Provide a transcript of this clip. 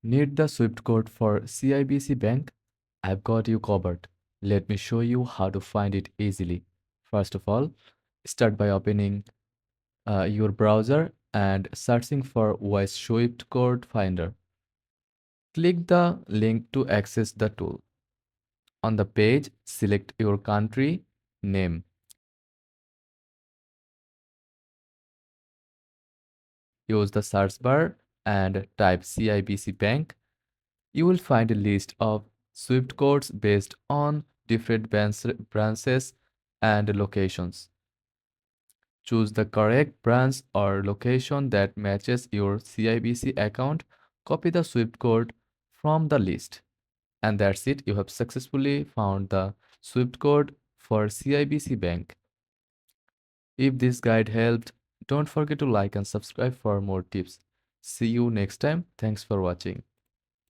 Need the SWIFT code for CIBC Bank? I've got you covered. Let me show you how to find it easily. First of all, start by opening your browser and searching for Voice SWIFT code finder. Click the link to access the tool. On the page, select your country name. Use the search bar and type CIBC Bank. You will find a list of SWIFT codes based on different branches and locations. Choose the correct branch or location that matches your CIBC account. Copy the SWIFT code from the list. And that's it. You have successfully found the SWIFT code for CIBC Bank. If this guide helped, don't forget to like and subscribe for more tips. See you next time. Thanks for watching.